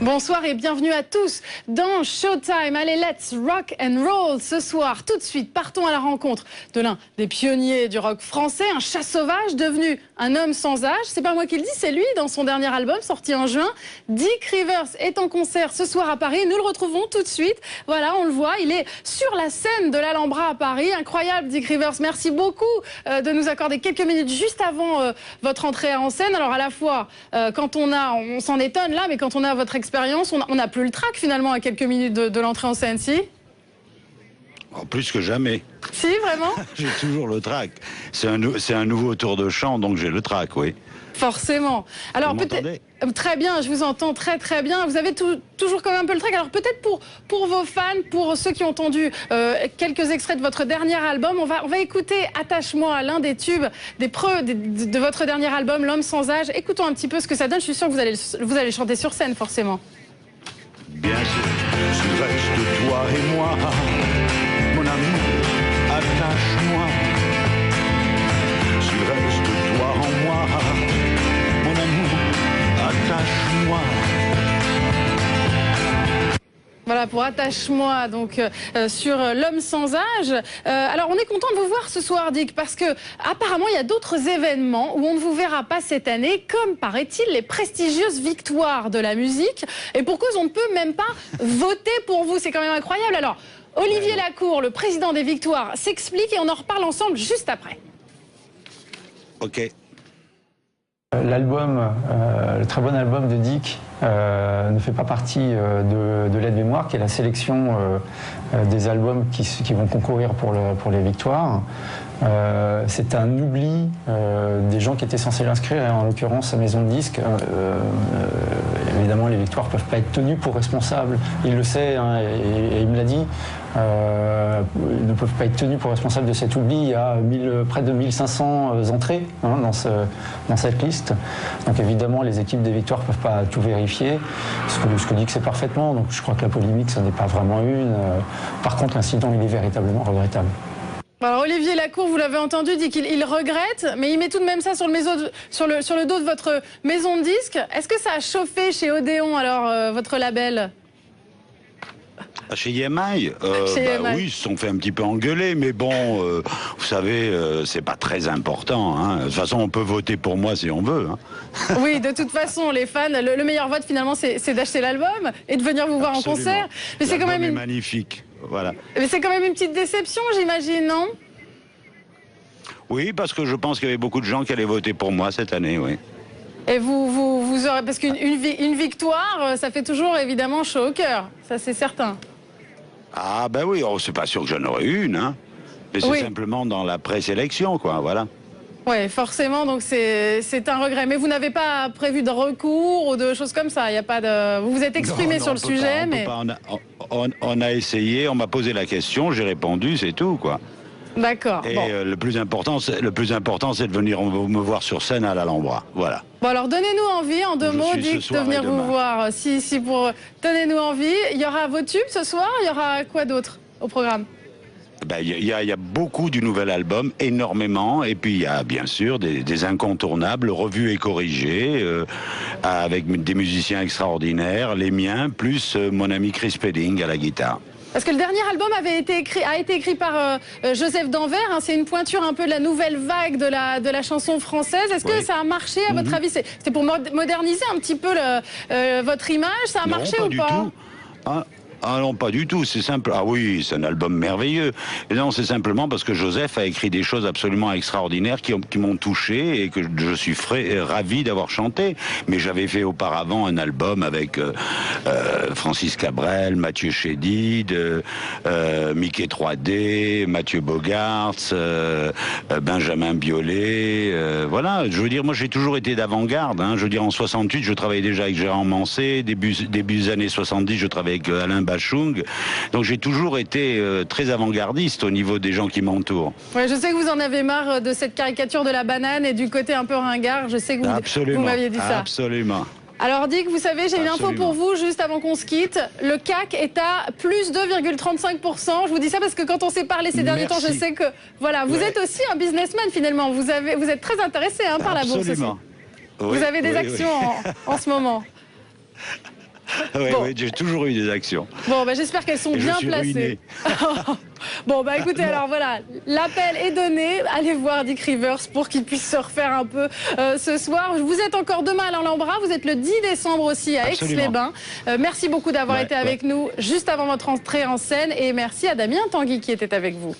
Bonsoir et bienvenue à tous dans Showtime. Allez, let's rock and roll ce soir. Tout de suite, partons à la rencontre de l'un des pionniers du rock français, un chat sauvage devenu un homme sans âge. C'est pas moi qui le dis, c'est lui dans son dernier album sorti en juin. Dick Rivers est en concert ce soir à Paris. Nous le retrouvons tout de suite. Voilà, on le voit, il est sur la scène de l'Alhambra à Paris. Incroyable, Dick Rivers. Merci beaucoup de nous accorder quelques minutes juste avant votre entrée en scène. Alors à la fois, quand on s'en étonne là, mais quand on a votre expérience, on n'a plus le trac finalement à quelques minutes de l'entrée en scène, si? Oh, plus que jamais. Si, vraiment? J'ai toujours le trac. C'est un nouveau tour de chant, donc j'ai le trac, oui. Forcément. Alors peut-être très bien, je vous entends très bien. Vous avez toujours quand même un peu le trac. Alors peut-être pour vos fans, pour ceux qui ont entendu quelques extraits de votre dernier album, on va écouter Attache-moi, l'un des tubes de votre dernier album, L'homme sans âge. Écoutons un petit peu ce que ça donne. Je suis sûre que vous allez chanter sur scène, forcément. Bien sûr, je reste toi et moi, mon amour, attache-moi. Je reste toi en moi, mon amour, attache-moi. Voilà pour Attache-moi, donc sur L'homme sans âge. Alors on est content de vous voir ce soir, Dick, parce que apparemment il y a d'autres événements où on ne vous verra pas cette année, comme paraît-il les prestigieuses victoires de la musique. Et pour cause, on ne peut même pas voter pour vous. C'est quand même incroyable. Alors Olivier Lacour, le président des Victoires, s'explique et on en reparle ensemble juste après. Ok. L'album, le très bon album de Dick ne fait pas partie de l'aide-mémoire, qui est la sélection des albums qui vont concourir pour les victoires. C'est un oubli des gens qui étaient censés l'inscrire, et en l'occurrence sa maison de disques. Évidemment, les victoires ne peuvent pas être tenues pour responsables. Il le sait, hein, et il me l'a dit. Ils ne peuvent pas être tenus pour responsables de cet oubli. Il y a près de 1500 entrées dans cette liste. Donc évidemment, les équipes des victoires ne peuvent pas tout vérifier. Ce que dit que c'est parfaitement. Donc je crois que la polémique, ce n'est pas vraiment une. Par contre, l'incident, il est véritablement regrettable. Alors Olivier Lacour, vous l'avez entendu, dit qu'il regrette, mais il met tout de même ça sur le dos de votre maison de disques. Est-ce que ça a chauffé chez Odéon, alors, votre label ? Chez EMI, oui, ils se sont fait un petit peu engueuler, mais bon, vous savez, c'est pas très important. Hein. De toute façon, on peut voter pour moi si on veut. Hein. Oui, de toute façon, les fans, le meilleur vote finalement, c'est d'acheter l'album et de venir vous voir Absolument. en concert. Mais c'est quand même magnifique. Voilà. Mais c'est quand même une petite déception, j'imagine, non? Oui, parce que je pense qu'il y avait beaucoup de gens qui allaient voter pour moi cette année, oui. Et vous aurez, parce qu'une victoire, ça fait toujours évidemment chaud au cœur, ça c'est certain. Ah ben oui, c'est pas sûr que j'en aurais une, hein. Mais c'est simplement dans la présélection, quoi, voilà. Oui, forcément, donc c'est un regret. Mais vous n'avez pas prévu de recours ou de choses comme ça? Il y a pas de... Vous vous êtes exprimé sur le sujet, mais... On a essayé, on m'a posé la question, j'ai répondu, c'est tout, quoi. D'accord. Et bon. Le plus important, c'est de venir me voir sur scène à l'Alhambra. Voilà. Bon, alors donnez-nous envie, en deux mots, Dick, de venir vous voir. Donnez-nous envie. Il y aura vos tubes ce soir, il y aura quoi d'autre au programme? Il y a beaucoup du nouvel album, énormément, et puis il y a bien sûr des incontournables, revus et corrigés, avec des musiciens extraordinaires, les miens, plus mon ami Chris Spedding à la guitare. Parce que le dernier album a été écrit par Joseph Danvers, hein, c'est une pointure un peu de la nouvelle vague de la chanson française. Est-ce que ça a marché, à votre avis? C'était pour moderniser un petit peu votre image, ça a marché ou pas? Ah non, pas du tout, c'est simple. Ah oui, c'est un album merveilleux. Et non, c'est simplement parce que Joseph a écrit des choses absolument extraordinaires qui m'ont touché et que je suis ravi d'avoir chanté. Mais j'avais fait auparavant un album avec Francis Cabrel, Mathieu Chédid, Mickey 3D, Mathieu Bogarts, Benjamin Biolay. Voilà, je veux dire, moi j'ai toujours été d'avant-garde. Hein. Je veux dire, en 68, je travaillais déjà avec Gérard Manset. Début des années 70, je travaillais avec Alain Bachung. Donc j'ai toujours été très avant-gardiste au niveau des gens qui m'entourent. Ouais, je sais que vous en avez marre de cette caricature de la banane et du côté un peu ringard. Je sais que vous m'aviez dit ça. Absolument. Alors Dick, vous savez, j'ai une info pour vous juste avant qu'on se quitte. Le CAC est à plus 2,35%. Je vous dis ça parce que quand on s'est parlé ces derniers temps, je sais que voilà, vous êtes aussi un businessman finalement. Vous êtes très intéressé par la bourse aussi. Oui, vous avez des actions en ce moment. Oui, Bon. oui, j'ai toujours eu des actions. Bon, bah, j'espère qu'elles sont Et je bien suis placées. ruiné. Bon, bah écoutez, alors voilà, l'appel est donné. Allez voir Dick Rivers pour qu'il puisse se refaire un peu ce soir. Vous êtes encore demain à l'Alhambra, vous êtes le 10 décembre aussi à Aix-les-Bains. Merci beaucoup d'avoir été avec nous juste avant votre entrée en scène et merci à Damien Tanguy qui était avec vous.